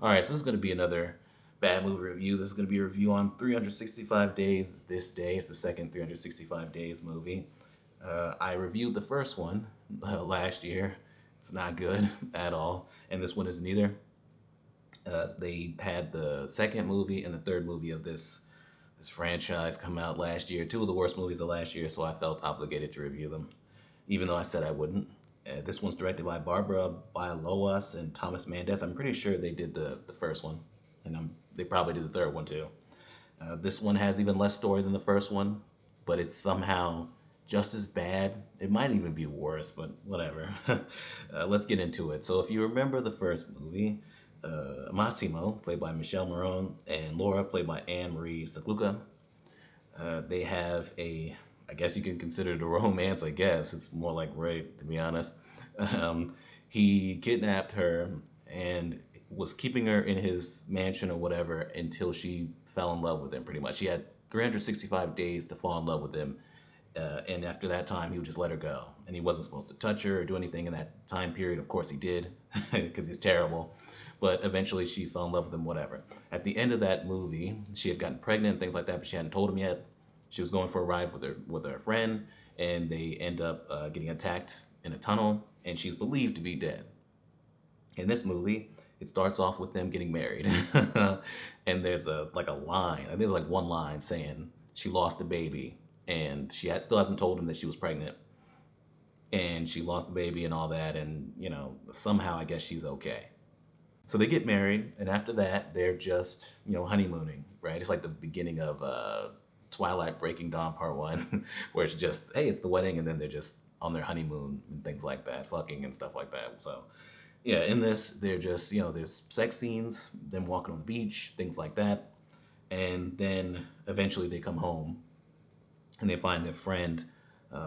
All right, so this is going to be another bad movie review. This is going to be a review on 365 Days This Day. It's the second 365 Days movie. I reviewed the first one last year. It's not good at all, and this one isn't either. They had the second movie and the third movie of this franchise come out last year. Two of the worst movies of last year, so I felt obligated to review them, even though I said I wouldn't. This one's directed by Barbara Bailoas and Thomas Mendes. I'm pretty sure they did the first one, and they probably did the third one too. This one has even less story than the first one, but it's somehow just as bad. It might even be worse, but whatever. Let's get into it. So, if you remember the first movie, Massimo, played by Michelle Morone, and Laura, played by Anne Marie Sakluka, they have I guess you can consider it a romance, I guess. It's more like rape, to be honest. Um, he kidnapped her and was keeping her in his mansion or whatever until she fell in love with him, pretty much. She had 365 days to fall in love with him. And after that time, he would just let her go. And he wasn't supposed to touch her or do anything in that time period. Of course, he did, because he's terrible. But eventually, she fell in love with him, whatever. At the end of that movie, she had gotten pregnant and things like that, but she hadn't told him yet. She was going for a ride with her friend, and they end up getting attacked in a tunnel, and she's believed to be dead. In this movie, it starts off with them getting married, and there's a line. I think there's like one line saying she lost the baby, and still hasn't told him that she was pregnant, and she lost the baby and all that, and somehow I guess she's okay. So they get married, and after that, they're just honeymooning, right? It's like the beginning of Twilight Breaking Dawn Part One, where it's just hey, it's the wedding, and then they're just on their honeymoon and things like that, fucking and stuff like that. So yeah, in this, they're just there's sex scenes, them walking on the beach, things like that, and then eventually they come home and they find their friend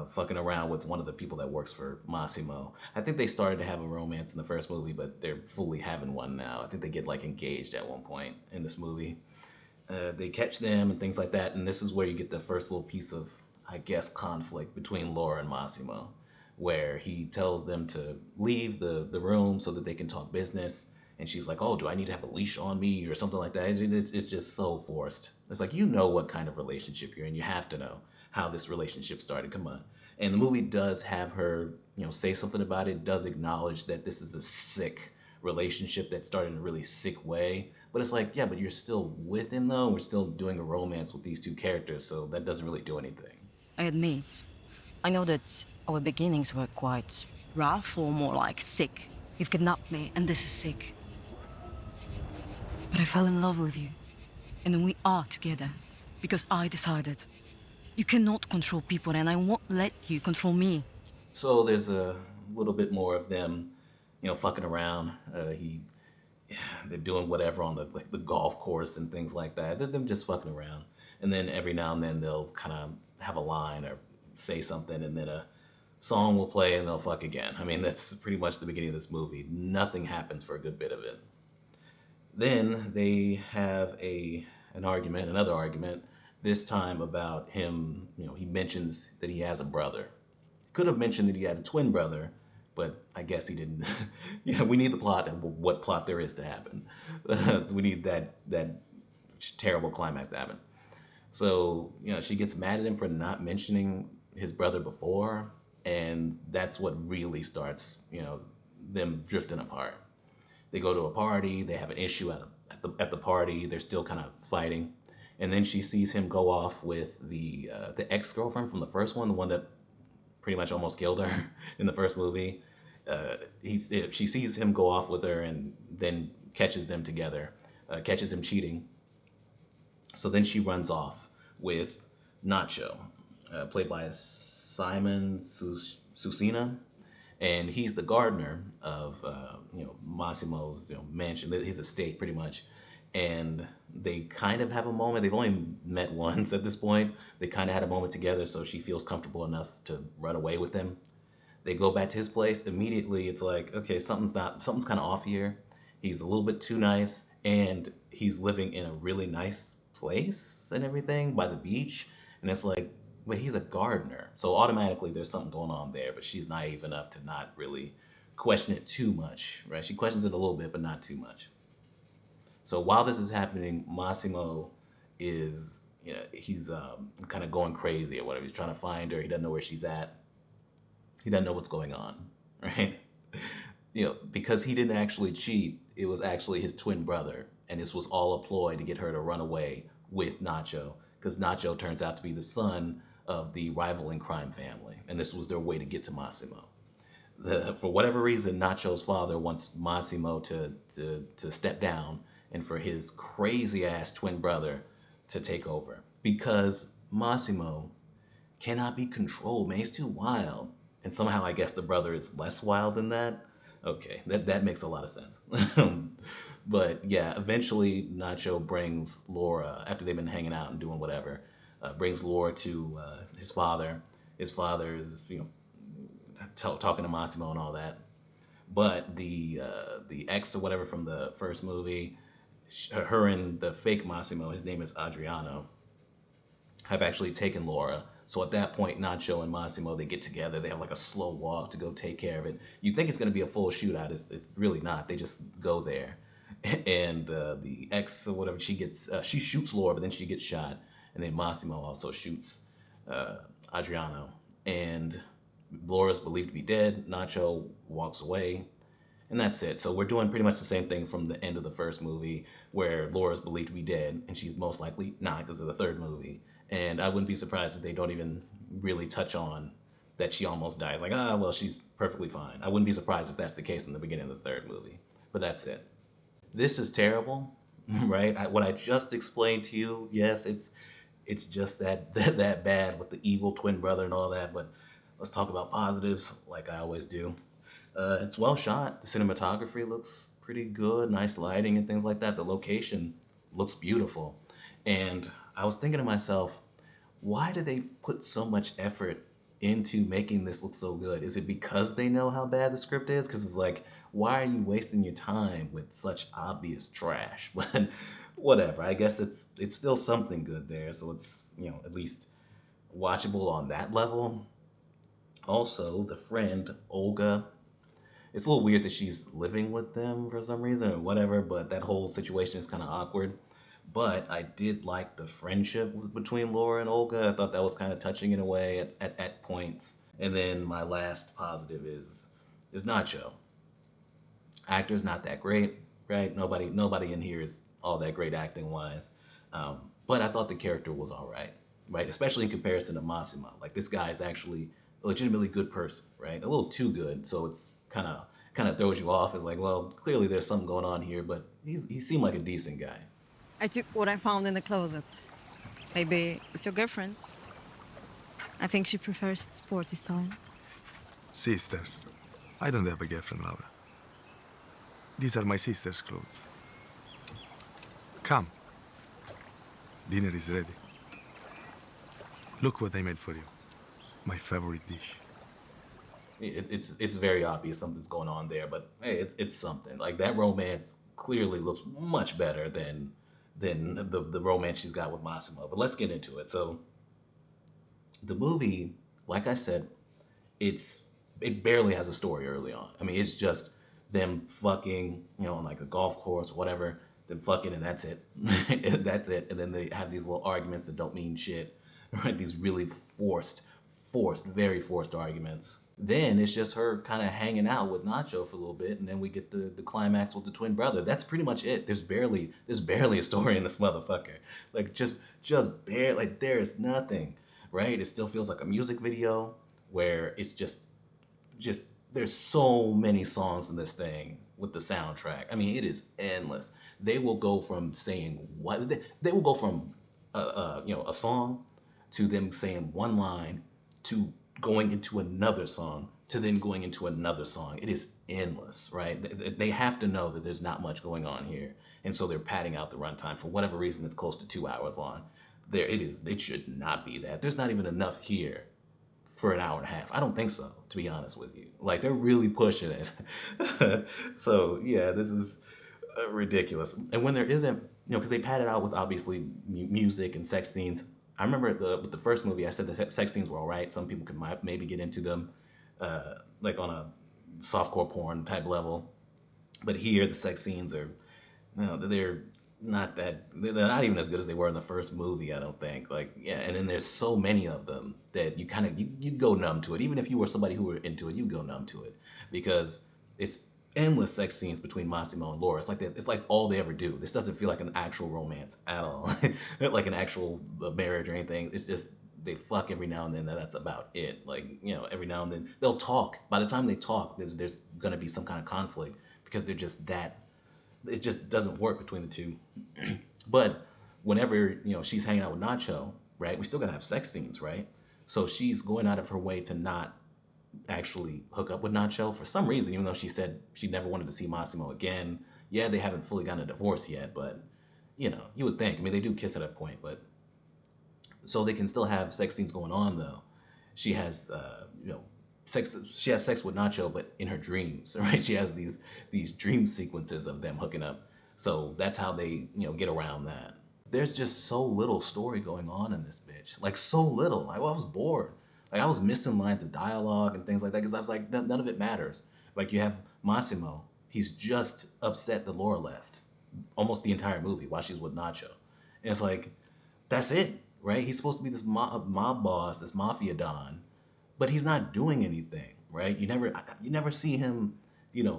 fucking around with one of the people that works for Massimo. I think they started to have a romance in the first movie, but they're fully having one now. I think they get like engaged at one point in this movie. They catch them and things like that, and this is where you get the first little piece of, I guess, conflict between Laura and Massimo, where he tells them to leave the room so that they can talk business. And she's like, "Oh, do I need to have a leash on me or something like that?" It's just so forced. It's like what kind of relationship you're in. You have to know how this relationship started. Come on. And the movie does have her, say something about it. Does acknowledge that this is a sick relationship that started in a really sick way. But it's like, yeah, but you're still with him though. We're still doing a romance with these two characters, so that doesn't really do anything. I admit, I know that our beginnings were quite rough or more like sick. You've kidnapped me, and this is sick. But I fell in love with you, and we are together because I decided. You cannot control people, and I won't let you control me. So there's a little bit more of them, fucking around. They're doing whatever on the golf course and things like that. They're them just fucking around, and then every now and then they'll kind of have a line or say something, and then a song will play and they'll fuck again. I mean, that's pretty much the beginning of this movie. Nothing happens for a good bit of it. Then they have another argument, this time about him. He mentions that he has a brother. Could have mentioned that he had a twin brother, but I guess he didn't. Yeah, we need the plot and what plot there is to happen. We need that terrible climax to happen. So she gets mad at him for not mentioning his brother before, and that's what really starts them drifting apart. They go to a party. They have an issue at the party. They're still kind of fighting, and then she sees him go off with the ex girlfriend from the first one, the one that pretty much almost killed her in the first movie. She sees him go off with her, and then catches them together, catches him cheating. So then she runs off with Nacho, played by Simon Susina, and he's the gardener of Massimo's mansion, his estate, pretty much. And they kind of have a moment. They've only met once at this point. They kind of had a moment together, so she feels comfortable enough to run away with him. They go back to his place. Immediately, it's like, okay, something's kind of off here. He's a little bit too nice, and he's living in a really nice place and everything by the beach. And it's like, but he's a gardener, so automatically there's something going on there. But she's naive enough to not really question it too much, right? She questions it a little bit, but not too much. So while this is happening, Massimo is, he's kind of going crazy or whatever. He's trying to find her. He doesn't know where she's at. He doesn't know what's going on, right? Because he didn't actually cheat, it was actually his twin brother, and this was all a ploy to get her to run away with Nacho, because Nacho turns out to be the son of the rival in crime family, and this was their way to get to Massimo. For whatever reason, Nacho's father wants Massimo to step down and for his crazy ass twin brother to take over because Massimo cannot be controlled, man. He's too wild. And somehow I guess the brother is less wild than that. Okay, that makes a lot of sense. But yeah, eventually Nacho brings Laura, after they've been hanging out and doing whatever, brings Laura to his father. His father is, talking to Massimo and all that. But the ex or whatever from the first movie, her and the fake Massimo, his name is Adriano, have actually taken Laura. So at that point, Nacho and Massimo, they get together. They have like a slow walk to go take care of it. You think it's going to be a full shootout. It's really not. They just go there. And the ex or whatever, she shoots Laura, but then she gets shot. And then Massimo also shoots Adriano. And Laura's believed to be dead. Nacho walks away. And that's it. So we're doing pretty much the same thing from the end of the first movie, where Laura's believed to be dead, and she's most likely not because of the third movie. And I wouldn't be surprised if they don't even really touch on that she almost dies. Like, well, she's perfectly fine. I wouldn't be surprised if that's the case in the beginning of the third movie. But that's it. This is terrible, right? What I just explained to you, yes, it's just that bad with the evil twin brother and all that. But let's talk about positives, like I always do. It's well shot. The cinematography looks pretty good, nice lighting and things like that. The location looks beautiful. And I was thinking to myself, why do they put so much effort into making this look so good? Is it because they know how bad the script is? Because it's like, why are you wasting your time with such obvious trash? But whatever. I guess it's still something good there. So it's, at least watchable on that level. Also, the friend, Olga, it's a little weird that she's living with them for some reason or whatever, but that whole situation is kind of awkward. But I did like the friendship between Laura and Olga. I thought that was kind of touching in a way at points. And then my last positive is Nacho. Actor's not that great, right? Nobody in here is all that great acting wise. But I thought the character was all right? Especially in comparison to Massimo. Like this guy is actually a legitimately good person, right? A little too good, so it's kind of throws you off. It's like, well, clearly there's something going on here, but he seemed like a decent guy. I took what I found in the closet. Maybe it's your girlfriend's. I think she prefers sporty style. Sisters. I don't have a girlfriend, Laura. These are my sister's clothes. Come. Dinner is ready. Look what I made for you. My favorite dish. It's very obvious something's going on there, but hey, it's something. Like that romance clearly looks much better than the romance she's got with Massimo. But let's get into it. So the movie, like I said, it barely has a story early on. I mean, it's just them fucking, on like a golf course or whatever, them fucking and that's it. That's it. And then they have these little arguments that don't mean shit, right? These really very forced arguments. Then it's just her kind of hanging out with Nacho for a little bit, and then we get the climax with the twin brother. That's pretty much it. There's barely a story in this motherfucker. Like just barely. Like there's nothing, right? It still feels like a music video where it's just there's so many songs in this thing with the soundtrack. I mean, it is endless. They will go from saying what they will go from a song to them saying one line to going into another song to then going into another song. It is endless, right? They have to know that there's not much going on here, and so they're padding out the runtime for whatever reason. It's close to 2 hours long. There it is. It should not be that. There's not even enough here for an hour and a half. I don't think so, to be honest with you. Like they're really pushing it. So yeah, this is ridiculous. And when there isn't, because they pad it out with obviously music and sex scenes. I remember with the first movie, I said the sex scenes were all right. Some people could maybe get into them, like on a softcore porn type level. But here, the sex scenes are, they're not that they're not even as good as they were in the first movie. I don't think. Like, yeah, and then there's so many of them that you kind of you go numb to it. Even if you were somebody who were into it, you go numb to it because it's endless sex scenes between Massimo and Laura. It's like that. It's like all they ever do. This doesn't feel like an actual romance at all, like an actual marriage or anything. It's just they fuck every now and then. That's about it. Like, you know, every now and then they'll talk. By the time they talk, there's gonna be some kind of conflict because they're just that it just doesn't work between the two. But whenever she's hanging out with Nacho, right? We still gotta have sex scenes, right? So she's going out of her way to not actually hook up with Nacho for some reason, even though she said she never wanted to see Massimo again. Yeah, they haven't fully gotten a divorce yet, but you would think. I mean, they do kiss at a point, but so they can still have sex scenes going on though. She has sex. She has sex with Nacho, but in her dreams, right? She has these dream sequences of them hooking up. So that's how they get around that. There's just so little story going on in this bitch. Like so little. I was bored. Like I was missing lines of dialogue and things like that because I was like, none of it matters. Like you have Massimo. He's just upset that Laura left almost the entire movie while she's with Nacho. And it's like, that's it, right? He's supposed to be this mob boss, this mafia don, but he's not doing anything, right? You never see him,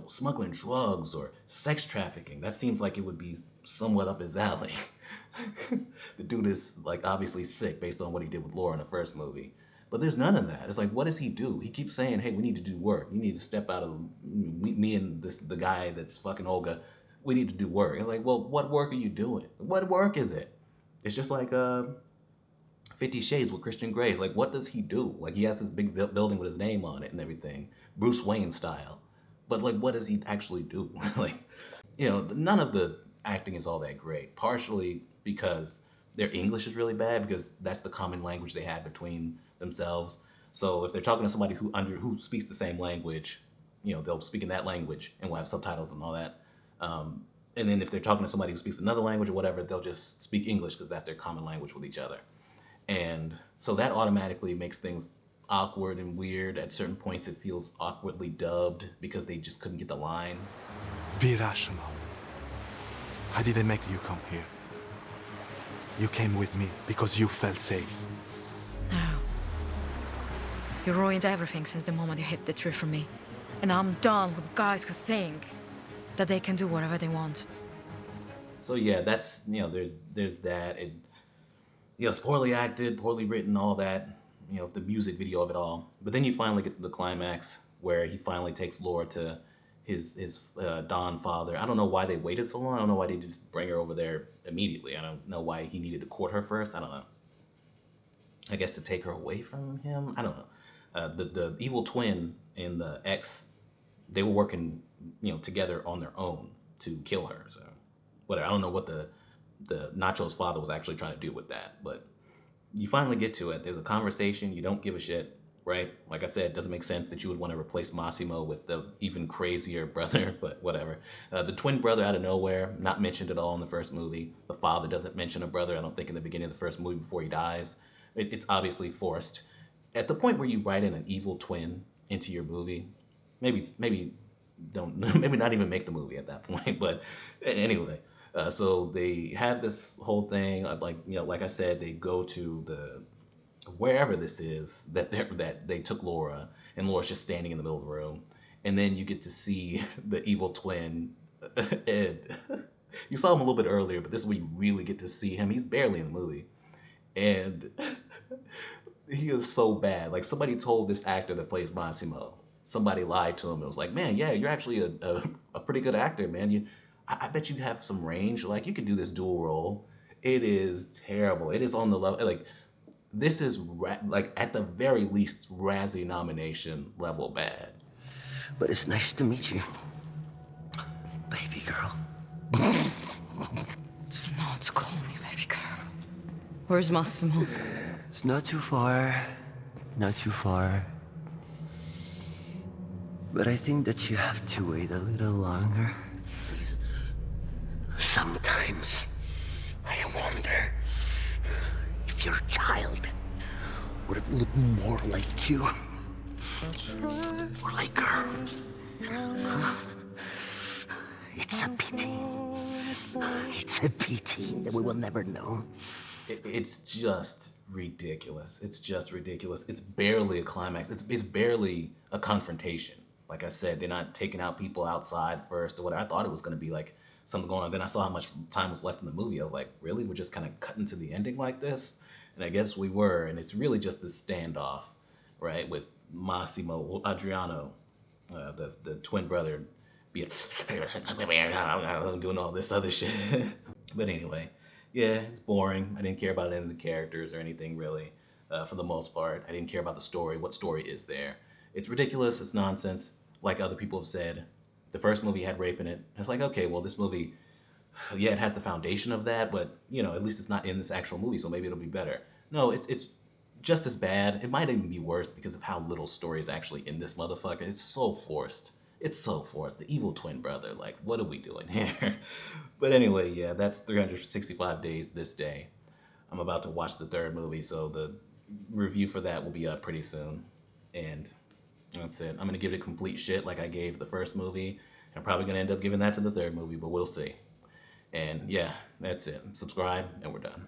smuggling drugs or sex trafficking. That seems like it would be somewhat up his alley. The dude is like obviously sick based on what he did with Laura in the first movie. But there's none of that. It's like, what does he do? He keeps saying, "Hey, we need to do work. You need to step out of me and the guy that's fucking Olga. We need to do work." It's like, well, what work are you doing? What work is it? It's just like 50 Shades with Christian Grey. It's like, what does he do? Like, he has this big building with his name on it and everything, Bruce Wayne style. But like, what does he actually do? Like, none of the acting is all that great. Partially because their English is really bad because that's the common language they had between themselves. So if they're talking to somebody who speaks the same language, they'll speak in that language and we'll have subtitles and all that. And then if they're talking to somebody who speaks another language or whatever, they'll just speak English because that's their common language with each other. And so that automatically makes things awkward and weird. At certain points, it feels awkwardly dubbed because they just couldn't get the line. Be rational. I didn't make you come here. You came with me because you felt safe. No. You ruined everything since the moment you hid the truth from me. And I'm done with guys who think that they can do whatever they want. So yeah, that's there's that. It's poorly acted, poorly written, all that. The music video of it all. But then you finally get to the climax where he finally takes Laura to his Don father. I don't know why they waited so long. I don't know why they just bring her over there immediately. I don't know why he needed to court her first. I don't know. I guess to take her away from him. I don't know. The evil twin and the ex, they were working together on their own to kill her. So whatever. I don't know what the Nacho's father was actually trying to do with that, but you finally get to it. There's a conversation. You don't give a shit, right? Like I said, it doesn't make sense that you would want to replace Massimo with the even crazier brother, but whatever. The twin brother out of nowhere, not mentioned at all in the first movie. The father doesn't mention a brother, I don't think, in the beginning of the first movie before he dies. It's obviously forced. At the point where you write in an evil twin into your movie, maybe don't maybe not even make the movie at that point. But anyway, so they have this whole thing. Like I said, they go to the wherever this is that they took Laura, and Laura's just standing in the middle of the room, and then you get to see the evil twin, Ed. You saw him a little bit earlier, but this is where you really get to see him. He's barely in the movie, and he is so bad. Like somebody told this actor that plays Massimo, somebody lied to him. It was like, man, yeah, you're actually a pretty good actor, man. I bet you have some range. Like you could do this dual role. It is terrible. It is on the level like. This is like at the very least Razzie nomination level bad. But it's nice to meet you, baby girl. Do not call me baby girl. Where's Massimo? It's not too far, not too far. But I think that you have to wait a little longer. Sometimes I wonder if your child would have looked more like you. Or like her. It's a pity. It's a pity that we will never know. It's just ridiculous. It's just ridiculous. It's barely a climax. It's barely a confrontation. Like I said, they're not taking out people outside first or whatever. I thought it was going to be like something going on. Then I saw how much time was left in the movie. I was like, really? We're just kind of cutting to the ending like this? And I guess we were. And it's really just a standoff, right? With Massimo, Adriano, the twin brother, being doing all this other shit. But anyway, yeah, it's boring. I didn't care about any of the characters or anything really, for the most part. I didn't care about the story. What story is there? It's ridiculous. It's nonsense. Like other people have said, the first movie had rape in it. It's like, okay, well, this movie, yeah, it has the foundation of that, but you know, at least it's not in this actual movie, so maybe it'll be better. No, it's just as bad. It might even be worse because of how little story is actually in this motherfucker. It's so forced. It's so forced. The evil twin brother. Like, what are we doing here? But anyway, yeah, that's 365 days this day. I'm about to watch the third movie, so the review for that will be up pretty soon. And that's it. I'm gonna give it complete shit like I gave the first movie. I'm probably gonna end up giving that to the third movie, but we'll see. And yeah, that's it. Subscribe, and we're done.